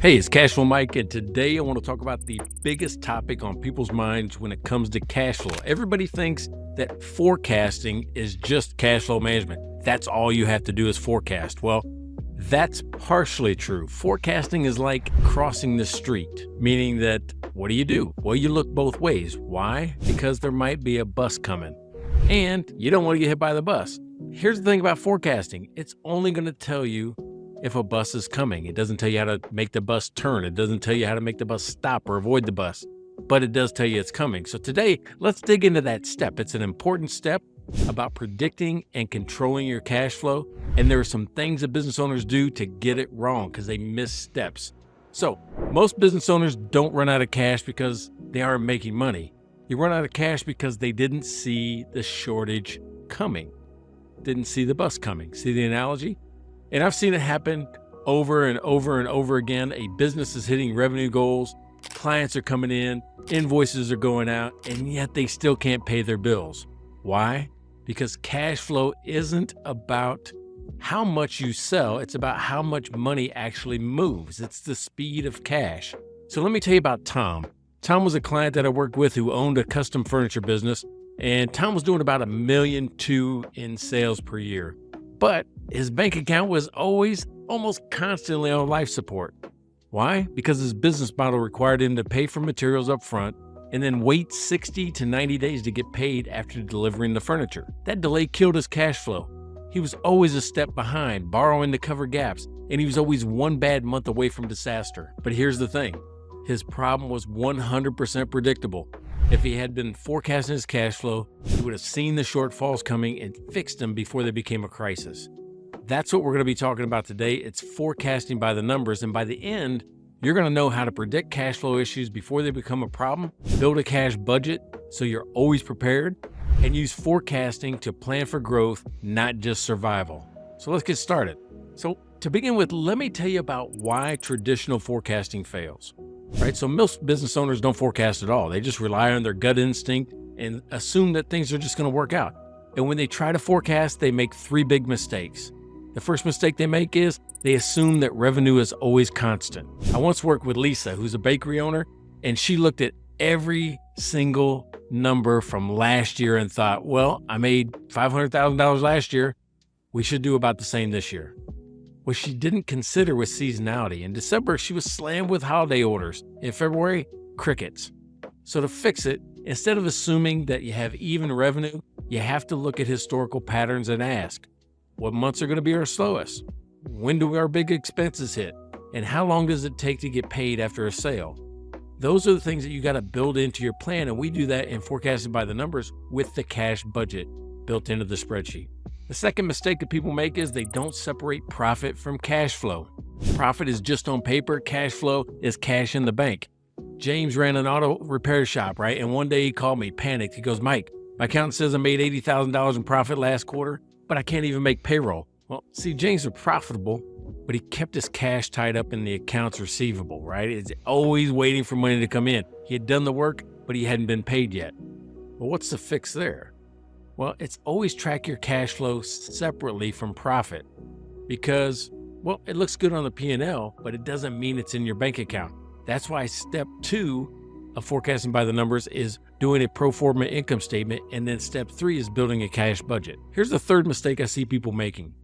Hey, it's Cash Flow Mike, and today I want to talk about the biggest topic on people's minds when it comes to cash flow. Everybody thinks that forecasting is just cash flow management. That's all you have to do is forecast. Well, that's partially true. Forecasting is like crossing the street, meaning that what do? Well, you look both ways. Why? Because there might be a bus coming, and you don't want to get hit by the bus. Here's the thing about forecasting. It's only going to tell you if a bus is coming. It doesn't tell you how to make the bus turn. It doesn't tell you how to make the bus stop or avoid the bus, but it does tell you it's coming. So today, let's dig into that step. It's an important step about predicting and controlling your cash flow. And there are some things that business owners do to get it wrong because they miss steps. So most business owners don't run out of cash because they aren't making money. You run out of cash because they didn't see the shortage coming, didn't see the bus coming. See the analogy? And I've seen it happen over and over and over again. A business is hitting revenue goals, clients are coming in, invoices are going out, and yet they still can't pay their bills. Why? Because cash flow isn't about how much you sell, it's about how much money actually moves. It's the speed of cash. So let me tell you about Tom. Tom was a client that I worked with who owned a custom furniture business, and Tom was doing about $1.2 million in sales per year. But his bank account was always almost constantly on life support. Why? Because his business model required him to pay for materials up front and then wait 60 to 90 days to get paid after delivering the furniture. That delay killed his cash flow. He was always a step behind, borrowing to cover gaps, and he was always one bad month away from disaster. But here's the thing. His problem was 100% predictable. If he had been forecasting his cash flow, he would have seen the shortfalls coming and fixed them before they became a crisis. That's what we're going to be talking about today. It's forecasting by the numbers, and by the end, you're going to know how to predict cash flow issues before they become a problem, build a cash budget so you're always prepared, and use forecasting to plan for growth, not just survival. So let's get started. So to begin with, let me tell you about why traditional forecasting fails. Right? So most business owners don't forecast at all. They just rely on their gut instinct and assume that things are just going to work out. And when they try to forecast, they make three big mistakes. The first mistake they make is they assume that revenue is always constant. I once worked with Lisa, who's a bakery owner, and she looked at every single number from last year and thought, well, I made $500,000 last year. We should do about the same this year. What she didn't consider was seasonality. In December, she was slammed with holiday orders. In February, crickets. So to fix it, instead of assuming that you have even revenue, you have to look at historical patterns and ask, what months are going to be our slowest? When do our big expenses hit? And how long does it take to get paid after a sale? Those are the things that you got to build into your plan, and we do that in forecasting by the numbers with the cash budget built into the spreadsheet. The second mistake that people make is they don't separate profit from cash flow. Profit is just on paper. Cash flow is cash in the bank. James ran an auto repair shop, right? And one day he called me, panicked. He goes, Mike, my accountant says I made $80,000 in profit last quarter, but I can't even make payroll. Well, see, James was profitable, but he kept his cash tied up in the accounts receivable, right? It's always waiting for money to come in. He had done the work, but he hadn't been paid yet. Well, what's the fix there? Well, it's always track your cash flow separately from profit because, well, it looks good on the P&L, but it doesn't mean it's in your bank account. That's why step 2 of forecasting by the numbers is doing a pro forma income statement, and then step 3 is building a cash budget. Here's the third mistake I see people making.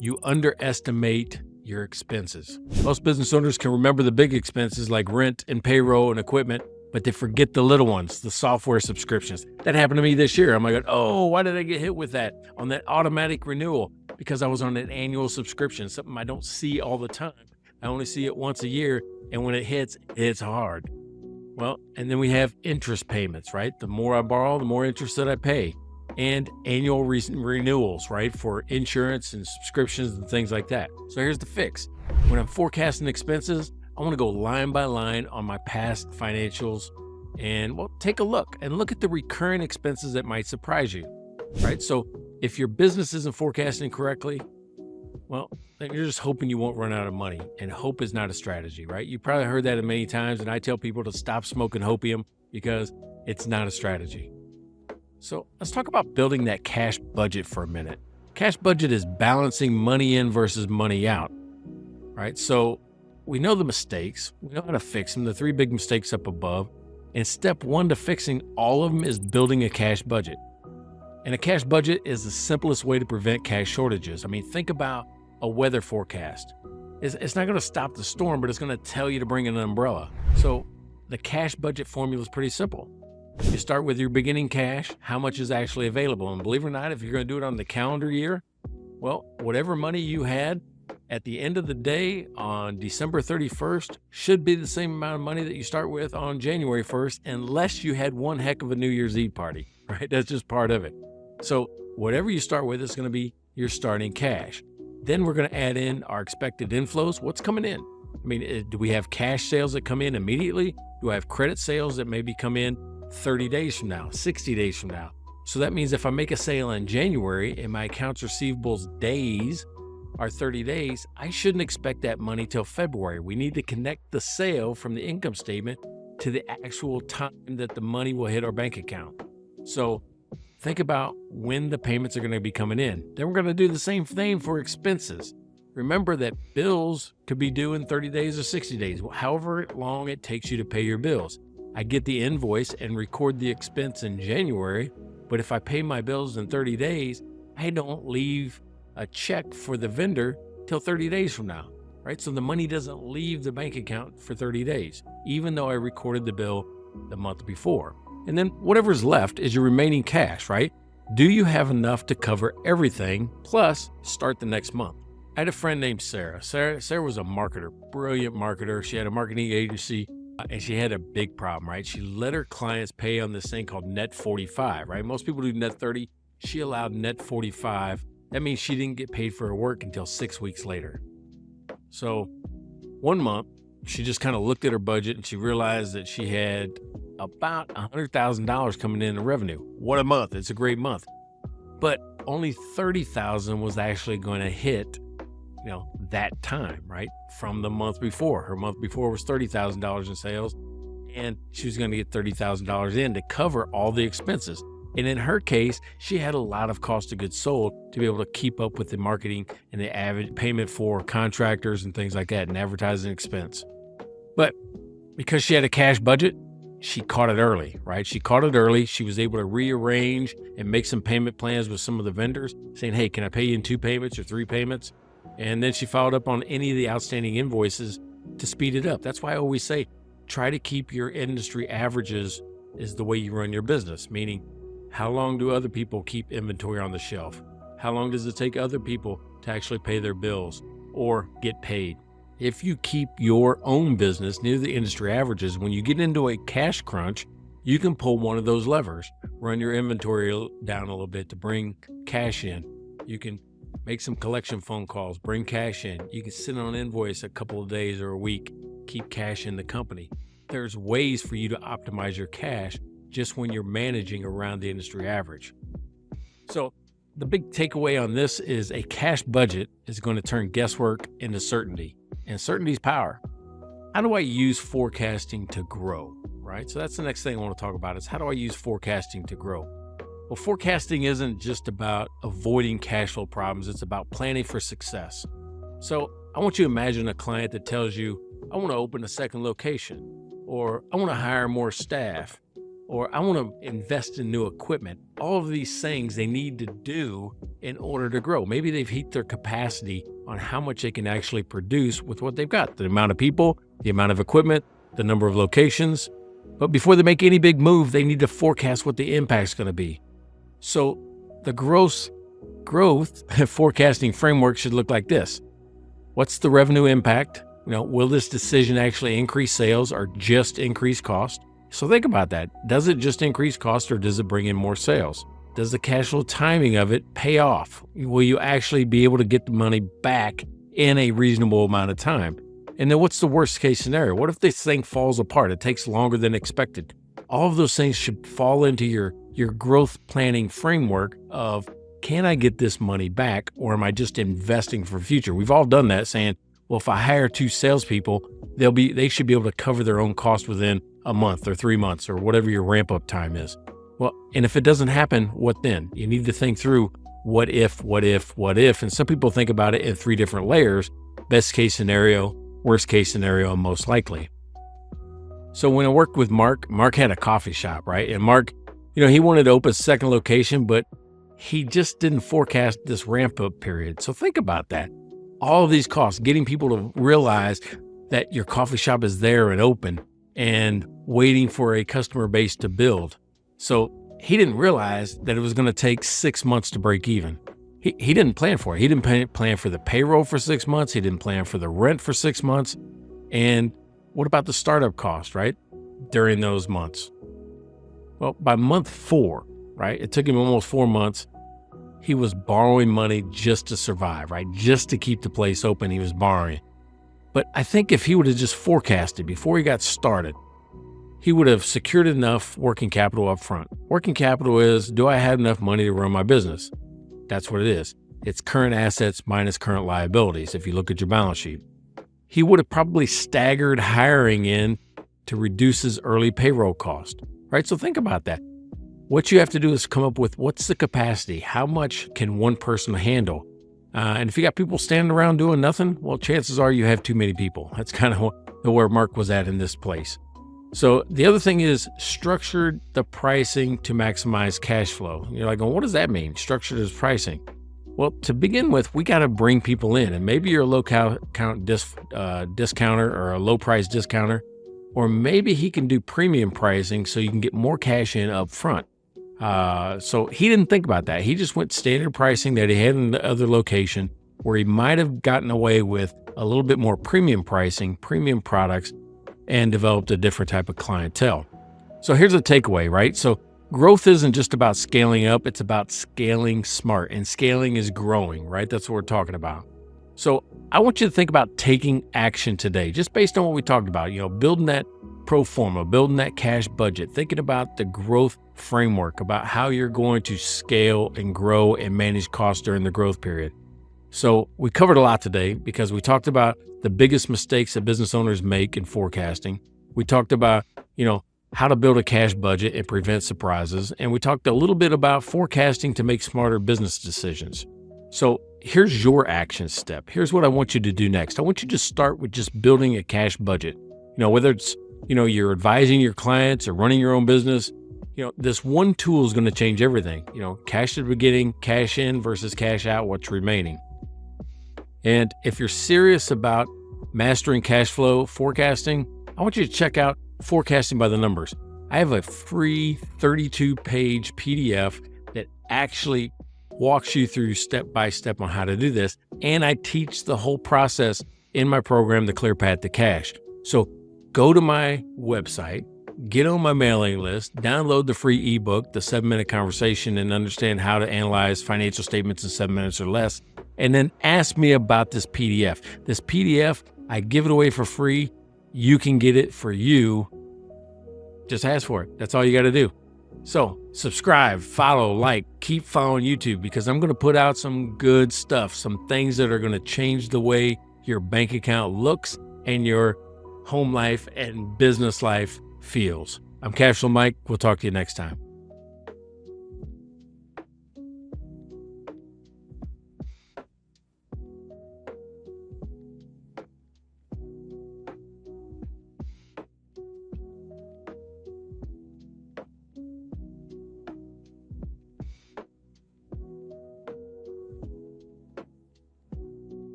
You underestimate your expenses. Most business owners can remember the big expenses like rent and payroll and equipment, but they forget the little ones, the software subscriptions. That happened to me this year. I'm like, oh, why did I get hit with that on that automatic renewal? Because I was on an annual subscription, something I don't see all the time. I only see it once a year, and when it hits, it's hard. Well, and then we have interest payments, right? The more I borrow, the more interest that I pay. And annual renewals, right? For insurance and subscriptions and things like that. So here's the fix. When I'm forecasting expenses, I want to go line by line on my past financials and, well, take a look at the recurring expenses that might surprise you, right? So if your business isn't forecasting correctly, well, then you're just hoping you won't run out of money, and hope is not a strategy, right? You probably heard that many times, and I tell people to stop smoking hopium because it's not a strategy. So let's talk about building that cash budget for a minute. Cash budget is balancing money in versus money out, right? So we know the mistakes. We know how to fix them, the 3 big mistakes up above. And step 1 to fixing all of them is building a cash budget. And a cash budget is the simplest way to prevent cash shortages. I mean, think about a weather forecast. It's not going to stop the storm, but it's going to tell you to bring an umbrella. So the cash budget formula is pretty simple. You start with your beginning cash, how much is actually available. And believe it or not, if you're going to do it on the calendar year, well, whatever money you had at the end of the day on December 31st should be the same amount of money that you start with on January 1st, unless you had one heck of a New Year's Eve party, right? That's just part of it. So whatever you start with is going to be your starting cash. Then we're going to add in our expected inflows. What's coming in? I mean, do we have cash sales that come in immediately? Do I have credit sales that maybe come in 30 days from now, 60 days from now? So that means if I make a sale in January and my accounts receivables days are 30 days, I shouldn't expect that money till February. We need to connect the sale from the income statement to the actual time that the money will hit our bank account. So think about when the payments are going to be coming in. Then we're going to do the same thing for expenses. Remember that bills could be due in 30 days or 60 days, however long it takes you to pay your bills. I get the invoice and record the expense in January, but if I pay my bills in 30 days, I don't leave a check for the vendor till 30 days from now, right? So the money doesn't leave the bank account for 30 days, even though I recorded the bill the month before. And then whatever's left is your remaining cash, right? Do you have enough to cover everything plus start the next month? I had a friend named Sarah. Sarah was a marketer, brilliant marketer. She had a marketing agency and she had a big problem, right? She let her clients pay on this thing called net 45, right? Most people do net 30. She allowed net 45. That means she didn't get paid for her work until 6 weeks later. So one month, she just kind of looked at her budget and she realized that she had about $100,000 coming in revenue. What a month. It's a great month. But only $30,000 was actually going to hit, that time, right? From the month before. Her month before was $30,000 in sales, and she was going to get $30,000 in to cover all the expenses. And in her case, she had a lot of cost of goods sold to be able to keep up with the marketing and the average payment for contractors and things like that, and advertising expense. But because she had a cash budget, she caught it early, right? She caught it early. She was able to rearrange and make some payment plans with some of the vendors saying, hey, can I pay you in 2 payments or 3 payments? And then she followed up on any of the outstanding invoices to speed it up. That's why I always say, try to keep your industry averages is the way you run your business, meaning how long do other people keep inventory on the shelf? How long does it take other people to actually pay their bills or get paid? If you keep your own business near the industry averages, when you get into a cash crunch, you can pull one of those levers, run your inventory down a little bit to bring cash in. You can make some collection phone calls, bring cash in. You can sit on an invoice a couple of days or a week, keep cash in the company. There's ways for you to optimize your cash just when you're managing around the industry average. So the big takeaway on this is a cash budget is going to turn guesswork into certainty, and certainty is power. How do I use forecasting to grow, right? So that's the next thing I want to talk about is how do I use forecasting to grow? Well, forecasting isn't just about avoiding cash flow problems. It's about planning for success. So I want you to imagine a client that tells you, I want to open a second location, or I want to hire more staff, or I want to invest in new equipment. All of these things they need to do in order to grow. Maybe they've hit their capacity on how much they can actually produce with what they've got, the amount of people, the amount of equipment, the number of locations. But before they make any big move, they need to forecast what the impact's going to be. So the growth forecasting framework should look like this. What's the revenue impact? Will this decision actually increase sales or just increase cost? So think about that. Does it just increase cost or does it bring in more sales? Does the cash flow timing of it pay off? Will you actually be able to get the money back in a reasonable amount of time? And then what's the worst case scenario? What if this thing falls apart? It takes longer than expected. All of those things should fall into your growth planning framework of, can I get this money back or am I just investing for future? We've all done that saying, well, if I hire 2 salespeople, they should be able to cover their own cost within a month or 3 months or whatever your ramp up time is. Well, and if it doesn't happen, what then? You need to think through what if, and some people think about it in 3 different layers: best case scenario, worst case scenario, most likely. So when I worked with Mark had a coffee shop, right? And Mark, he wanted to open a second location, but he just didn't forecast this ramp up period. So think about that. All of these costs, getting people to realize that your coffee shop is there and open and waiting for a customer base to build. So he didn't realize that it was going to take 6 months to break even. He didn't plan for it. He didn't plan for the payroll for 6 months. He didn't plan for the rent for 6 months. And what about the startup cost, right? During those months. Well, by month 4, right? It took him almost 4 months. He was borrowing money just to survive, right? Just to keep the place open, he was borrowing. But I think if he would have just forecasted before he got started, he would have secured enough working capital up front. Working capital is, do I have enough money to run my business? That's what it is. It's current assets minus current liabilities, if you look at your balance sheet. He would have probably staggered hiring in to reduce his early payroll cost, right? So think about that. What you have to do is come up with what's the capacity? How much can one person handle? And if you got people standing around doing nothing, well, chances are you have too many people. That's kind of where Mark was at in this place. So the other thing is structured the pricing to maximize cash flow. You're like, well, what does that mean? Structured as pricing. Well, to begin with, we got to bring people in, and maybe you're a low count discounter or a low price discounter, or maybe he can do premium pricing so you can get more cash in up front. So he didn't think about that. He just went standard pricing that he had in the other location, where he might have gotten away with a little bit more premium pricing, premium products, and developed a different type of clientele. So here's the takeaway, right? So growth isn't just about scaling up, it's about scaling smart, and scaling is growing, right? That's what we're talking about. So I want you to think about taking action today, just based on what we talked about, building that pro forma, building that cash budget, thinking about the growth framework, about how you're going to scale and grow and manage costs during the growth period. So we covered a lot today because we talked about the biggest mistakes that business owners make in forecasting. We talked about, how to build a cash budget and prevent surprises. And we talked a little bit about forecasting to make smarter business decisions. So here's your action step. Here's what I want you to do next. I want you to start with just building a cash budget. Whether it's, you're advising your clients or running your own business, this one tool is going to change everything. Cash at the beginning, cash in versus cash out, what's remaining. And if you're serious about mastering cash flow forecasting, I want you to check out Forecasting by the Numbers. I have a free 32-page PDF that actually walks you through step by step on how to do this. And I teach the whole process in my program, The Clear Path to Cash. So go to my website, get on my mailing list, download the free ebook, The 7-Minute Conversation, and understand how to analyze financial statements in 7 minutes or less. And then ask me about this PDF. This PDF, I give it away for free. You can get it for you. Just ask for it. That's all you got to do. So subscribe, follow, like, keep following YouTube, because I'm going to put out some good stuff, some things that are going to change the way your bank account looks and your home life and business life feels. I'm Cashflow Mike. We'll talk to you next time.